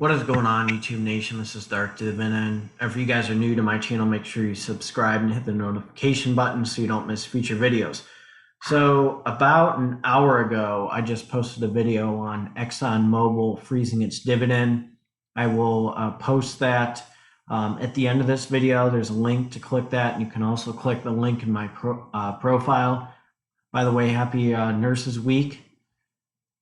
What is going on, YouTube Nation? This is Darth Dividend. If you guys are new to my channel, make sure you subscribe and hit the notification button so you don't miss future videos. So about an hour ago, I just posted a video on ExxonMobil freezing its dividend. I will post that at the end of this video. There's a link to click that, and you can also click the link in my profile. By the way, happy Nurses Week,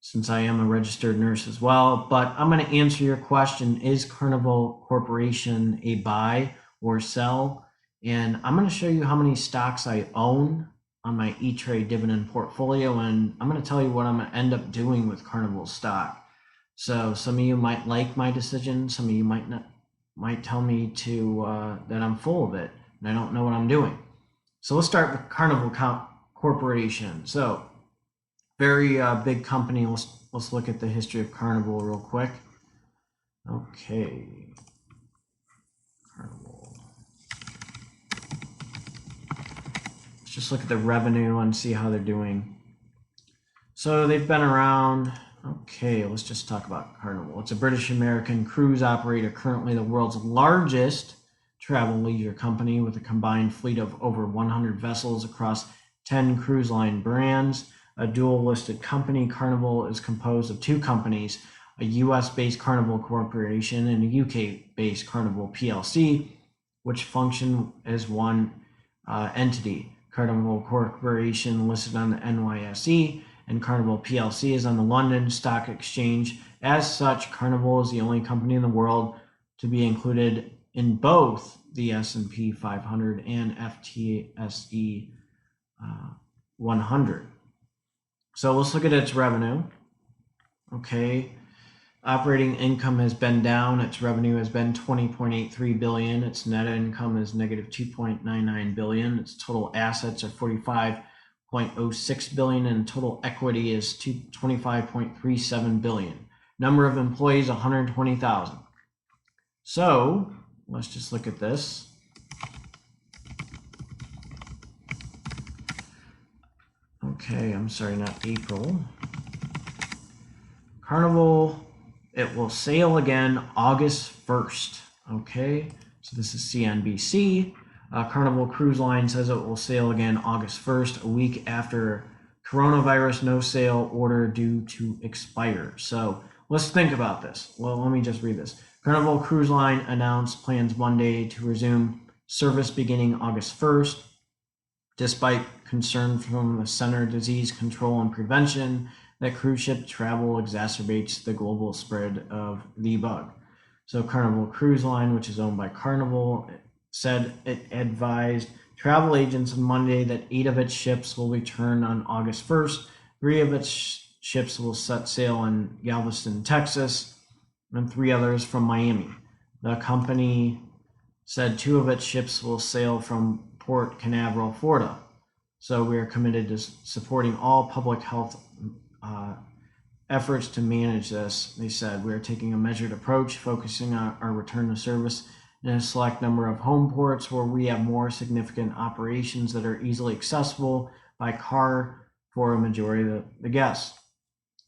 since I am a registered nurse as well. But I'm going to answer your question: is Carnival Corporation a buy or sell? And I'm going to show you how many stocks I own on my E-Trade dividend portfolio, and I'm going to tell you what I'm going to end up doing with Carnival stock. So some of you might like my decision, some of you might not, might tell me to that I'm full of it and I don't know what I'm doing. So let's start with Carnival Corporation. So very big company. Let's look at the history of Carnival real quick. Okay, Carnival. Let's just look at the revenue and see how they're doing. So they've been around. Okay, let's just talk about Carnival. It's a British American cruise operator, currently the world's largest travel leisure company with a combined fleet of over 100 vessels across 10 cruise line brands. A dual listed company, Carnival is composed of two companies, a US-based Carnival Corporation and a UK-based Carnival PLC, which function as one entity. Carnival Corporation listed on the NYSE, and Carnival PLC is on the London Stock Exchange. As such, Carnival is the only company in the world to be included in both the S&P 500 and FTSE 100. So let's look at its revenue. Okay, operating income has been down. Its revenue has been 20.83 billion. Its net income is negative 2.99 billion. Its total assets are 45.06 billion, and total equity is 25.37 billion. Number of employees 120,000. So let's just look at this. Okay, I'm sorry, not April. Carnival, it will sail again August 1st. Okay, so this is CNBC. Carnival Cruise Line says it will sail again August 1st, a week after coronavirus no sail order due to expire. So let's think about this. Well, let me just read this. Carnival Cruise Line announced plans Monday to resume service beginning August 1st. Despite concern from the Center for Disease Control and Prevention that cruise ship travel exacerbates the global spread of the bug. So Carnival Cruise Line, which is owned by Carnival, said it advised travel agents on Monday that 8 of its ships will return on August 1st. 3 of its ships will set sail in Galveston, Texas, and 3 others from Miami. The company said 2 of its ships will sail from Port Canaveral, Florida. So we are committed to supporting all public health efforts to manage this. They said we are taking a measured approach, focusing on our return to service in a select number of home ports where we have more significant operations that are easily accessible by car for a majority of the guests.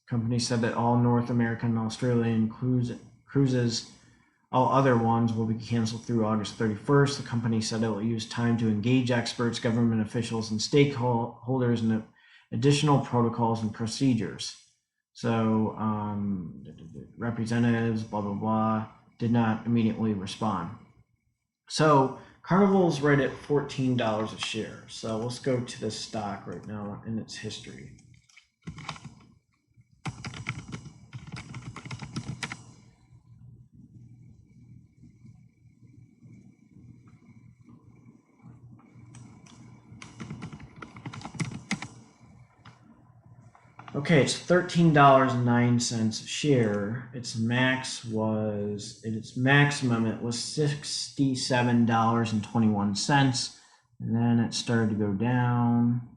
The company said that all North American and Australian cruises, all other ones, will be canceled through August 31st. The company said it will use time to engage experts, government officials, and stakeholders in additional protocols and procedures. So representatives, blah, blah, blah, did not immediately respond. So Carnival's right at $14 a share. So let's go to this stock right now in its history. Okay, it's $13.09 a share. Its maximum it was $67.21, and then it started to go down,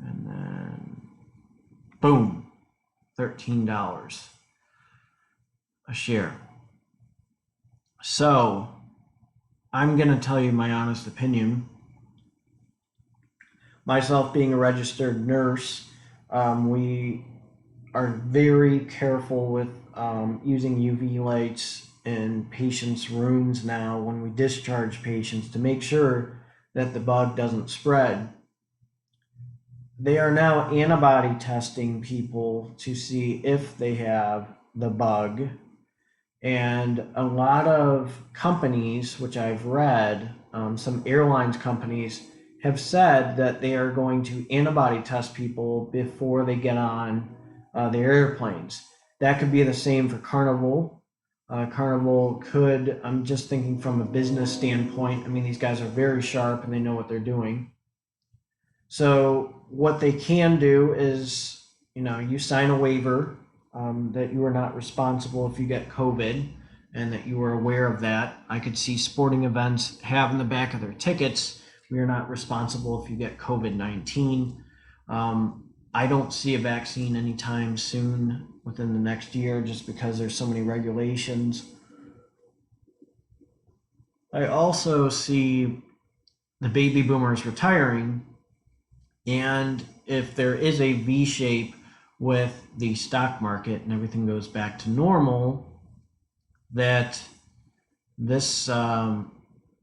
and then boom, $13 a share. So I'm gonna tell you my honest opinion. Myself being a registered nurse, we are very careful with using UV lights in patients' rooms now when we discharge patients to make sure that the bug doesn't spread. They are now antibody testing people to see if they have the bug. And a lot of companies, which I've read, some airlines companies have said that they are going to antibody test people before they get on the airplanes. That could be the same for Carnival. Carnival could, I'm just thinking from a business standpoint, I mean, these guys are very sharp and they know what they're doing. So what they can do is, you sign a waiver that you are not responsible if you get COVID and that you are aware of that. I could see sporting events have in the back of their tickets, we are not responsible if you get COVID-19. I don't see a vaccine anytime soon within the next year just because there's so many regulations. I also see the baby boomers retiring, and if there is a V shape with the stock market and everything goes back to normal, that this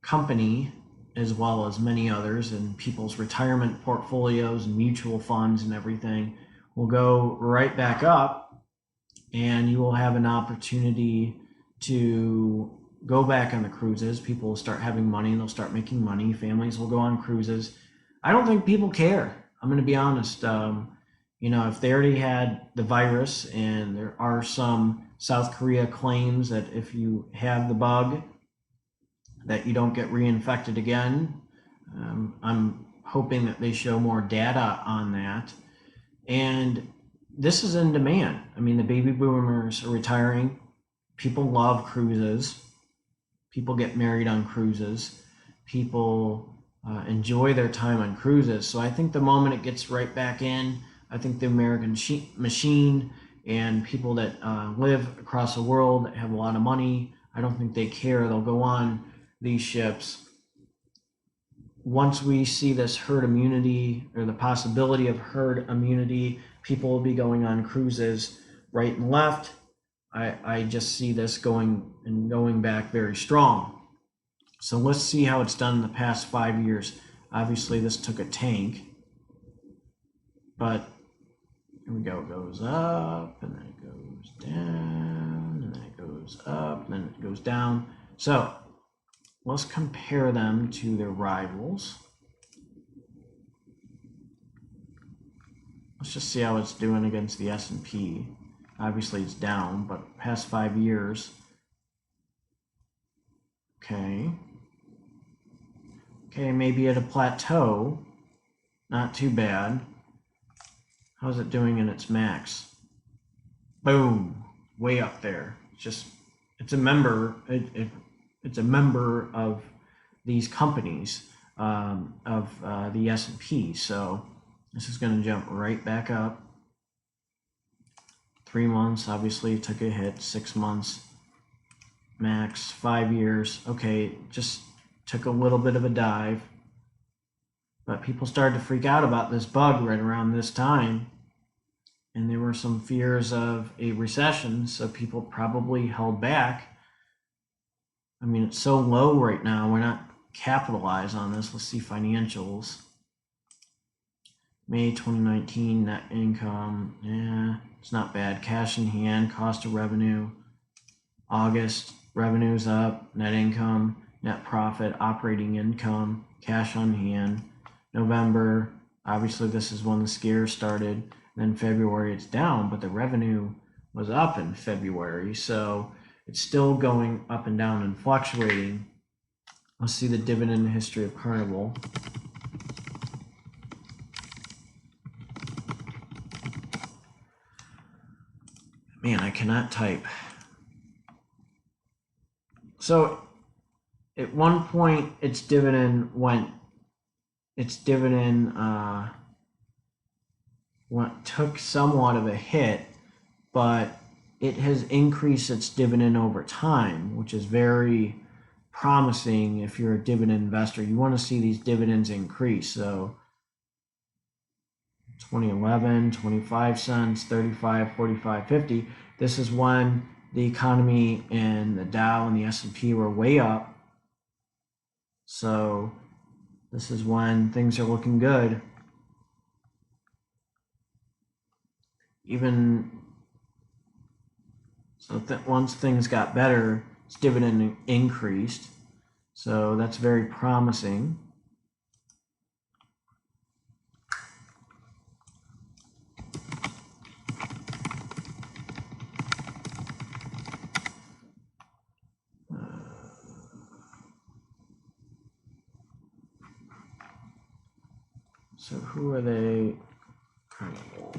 company, as well as many others and people's retirement portfolios and mutual funds and everything, will go right back up, and you will have an opportunity to go back on the cruises. People will start having money and they'll start making money. Families will go on cruises. I don't think people care. I'm going to be honest. If they already had the virus, and there are some South Korea claims that if you have the bug, that you don't get reinfected again. I'm hoping that they show more data on that. And this is in demand. I mean, the baby boomers are retiring. People love cruises. People get married on cruises. People enjoy their time on cruises. So I think the moment it gets right back in, I think the American machine and people that live across the world that have a lot of money, I don't think they care. They'll go on these ships. Once we see this herd immunity, or the possibility of herd immunity, people will be going on cruises right and left. I just see this going back very strong. So let's see how it's done in the past 5 years. Obviously, this took a tank, but here we go. It goes up, and then it goes down, and then it goes up, and then it goes down. So let's compare them to their rivals. Let's just see how it's doing against the S&P. Obviously it's down, but past 5 years. Okay, maybe at a plateau. Not too bad. How's it doing in its max? Boom, way up there. It's a member. It's a member of these companies of the S&P. So this is going to jump right back up. 3 months, obviously it took a hit. 6 months, max. 5 years, okay, just took a little bit of a dive. But people started to freak out about this bug right around this time. And there were some fears of a recession, so people probably held back. I mean, it's so low right now, we're not capitalized on this. Let's see financials. May 2019 net income, it's not bad. Cash in hand, cost of revenue. August, revenue's up, net income, net profit, operating income, cash on hand. November, obviously this is when the scare started. Then February it's down, but the revenue was up in February, so it's still going up and down and fluctuating. Let's see the dividend history of Carnival. Man, I cannot type. So at one point its dividend took somewhat of a hit, but it has increased its dividend over time, which is very promising if you're a dividend investor. You want to see these dividends increase. So 2011, 25 cents, 35, 45, 50. This is when the economy and the Dow and the S&P were way up. So this is when things are looking good. Even so, once things got better, its dividend increased. So that's very promising. So who are they? Carnival.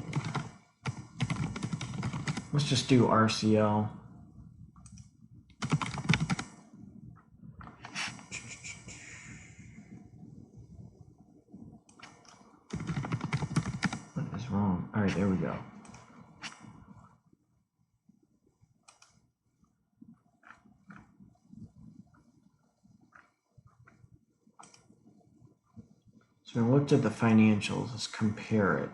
Let's just do RCL. What is wrong? All right, there we go. So I looked at the financials. Let's compare it.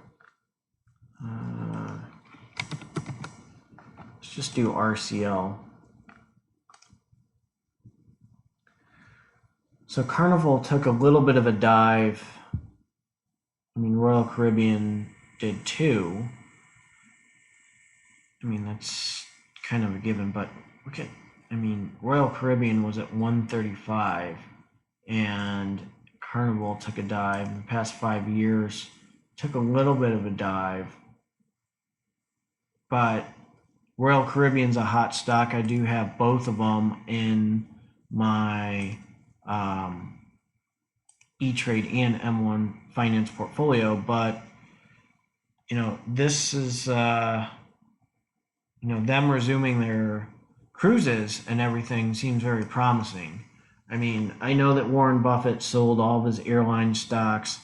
Let's just do RCL. So Carnival took a little bit of a dive. I mean, Royal Caribbean did too. I mean, that's kind of a given, but look at, I mean, Royal Caribbean was at 135 and Carnival took a dive in the past 5 years, took a little bit of a dive, but Royal Caribbean's a hot stock. I do have both of them in my E-Trade and M1 finance portfolio, but this is them resuming their cruises and everything seems very promising. I mean, I know that Warren Buffett sold all of his airline stocks.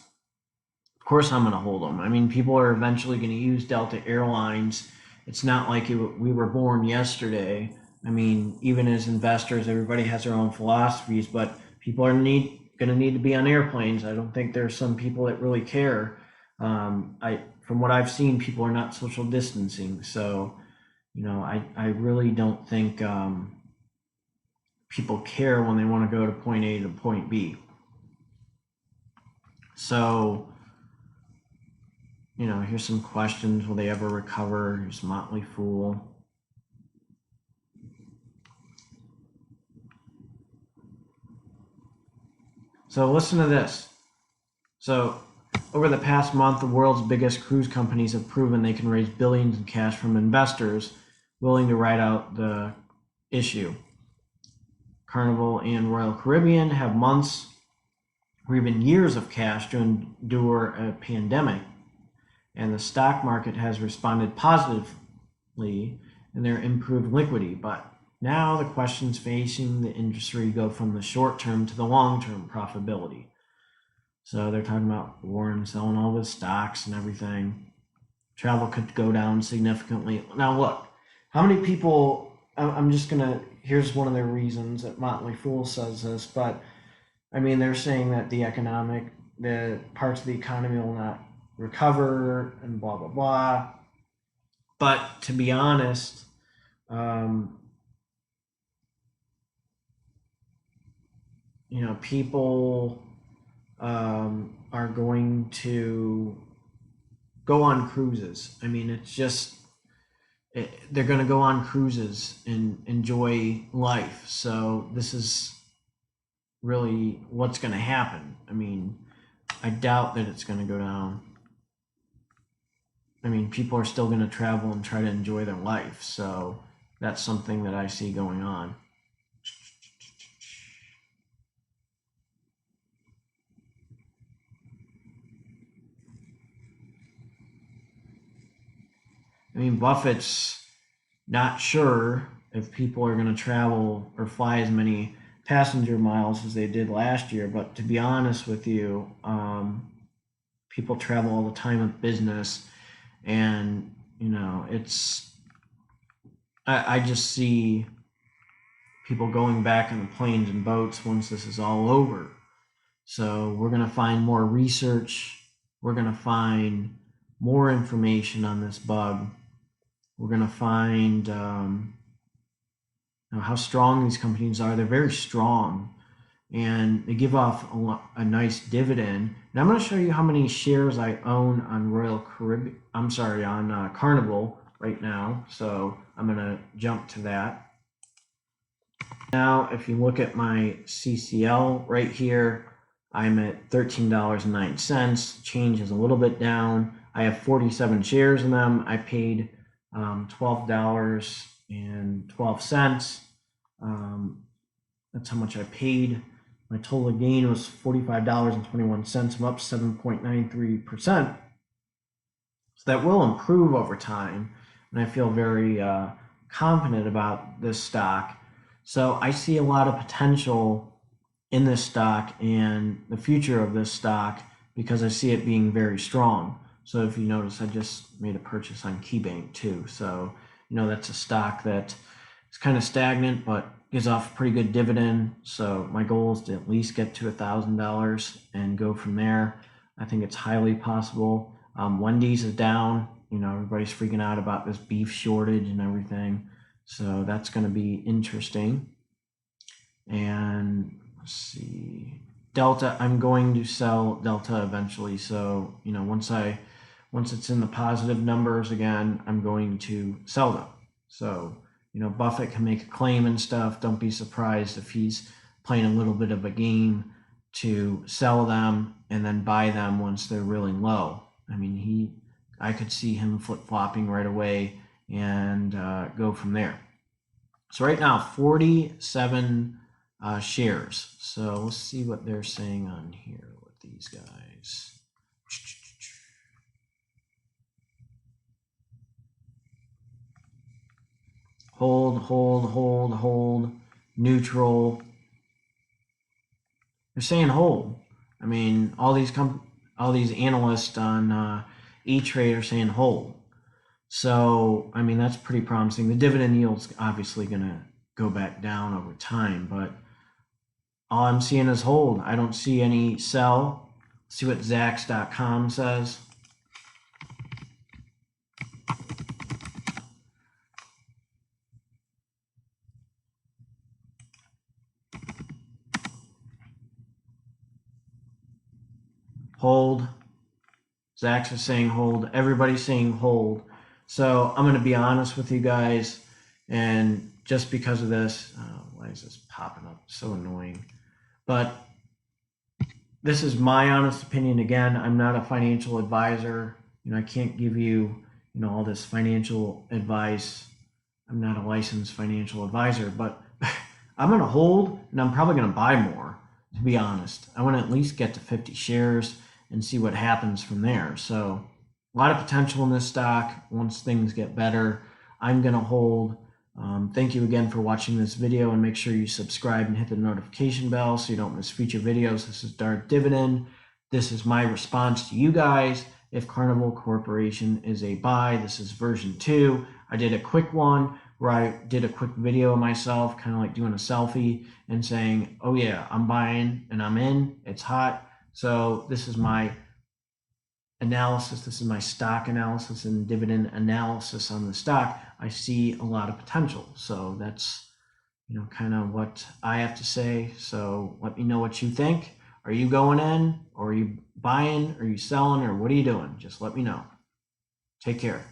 Of course I'm going to hold them. I mean, people are eventually going to use Delta Airlines. It's not like we were born yesterday. I mean, even as investors, everybody has their own philosophies, but people are going to need to be on airplanes. I don't think there's some people that really care. From what I've seen, people are not social distancing. So, I really don't think people care when they want to go to point A to point B. So, here's some questions. Will they ever recover? Here's Motley Fool. So listen to this. So over the past month, the world's biggest cruise companies have proven they can raise billions in cash from investors willing to ride out the issue. Carnival and Royal Caribbean have months or even years of cash to endure a pandemic, and the stock market has responded positively in their improved liquidity. But now the questions facing the industry go from the short term to the long term profitability. So they're talking about Warren selling all of his stocks and everything. Travel could go down significantly. Now look, how many people, I'm just gonna, here's one of their reasons that Motley Fool says this, but I mean, they're saying that the parts of the economy will not recover and blah, blah, blah. But to be honest, people are going to go on cruises. I mean, they're going to go on cruises and enjoy life. So this is really what's going to happen. I mean, I doubt that it's going to go down. I mean, people are still going to travel and try to enjoy their life. So that's something that I see going on. I mean, Buffett's not sure if people are going to travel or fly as many passenger miles as they did last year. But to be honest with you, people travel all the time with business. And, I just see people going back on the planes and boats once this is all over. So we're going to find more research. We're going to find more information on this bug, we're going to find how strong these companies are. They're very strong, and they give off a nice dividend. And I'm going to show you how many shares I own on on Carnival right now. So I'm going to jump to that. Now, if you look at my CCL right here, I'm at $13.09. Change is a little bit down. I have 47 shares in them. I paid $12.12. That's how much I paid. My total gain was $45.21. I'm up 7.93%. So that will improve over time, and I feel very confident about this stock. So I see a lot of potential in this stock and the future of this stock because I see it being very strong. So if you notice, I just made a purchase on KeyBank too. So, that's a stock that is kind of stagnant, but gives off a pretty good dividend. So my goal is to at least get to $1,000 and go from there. I think it's highly possible. Wendy's is down. Everybody's freaking out about this beef shortage and everything. So that's going to be interesting. And let's see, Delta, I'm going to sell Delta eventually. So, once it's in the positive numbers again, I'm going to sell them. So, Buffett can make a claim and stuff. Don't be surprised if he's playing a little bit of a game to sell them and then buy them once they're really low. I could see him flip-flopping right away and go from there. So right now, 47 shares. So let's see what they're saying on here with these guys. Hold, neutral. They're saying hold. All these analysts on E-Trade are saying hold. So, that's pretty promising. The dividend yield's obviously going to go back down over time, but all I'm seeing is hold. I don't see any sell. Let's see what Zacks.com says. Hold. Zacks is saying hold. Everybody's saying hold. So I'm going to be honest with you guys, and just because of this, why is this popping up? So annoying. But this is my honest opinion. Again, I'm not a financial advisor. I can't give you, all this financial advice. I'm not a licensed financial advisor, but I'm going to hold, and I'm probably going to buy more, to be honest. I want to at least get to 50 shares and see what happens from there. So a lot of potential in this stock. Once things get better, I'm going to hold. Thank you again for watching this video, and make sure you subscribe and hit the notification bell so you don't miss future videos. This is Darth Dividend. This is my response to you guys. If Carnival Corporation is a buy, this is version 2. I did a quick one where I did a quick video of myself, kind of like doing a selfie and saying, oh yeah, I'm buying and I'm in, it's hot. So this is my analysis. This is my stock analysis and dividend analysis on the stock. I see a lot of potential. So that's, kind of what I have to say. So let me know what you think. Are you going in, or are you buying? Are you selling, or what are you doing? Just let me know. Take care.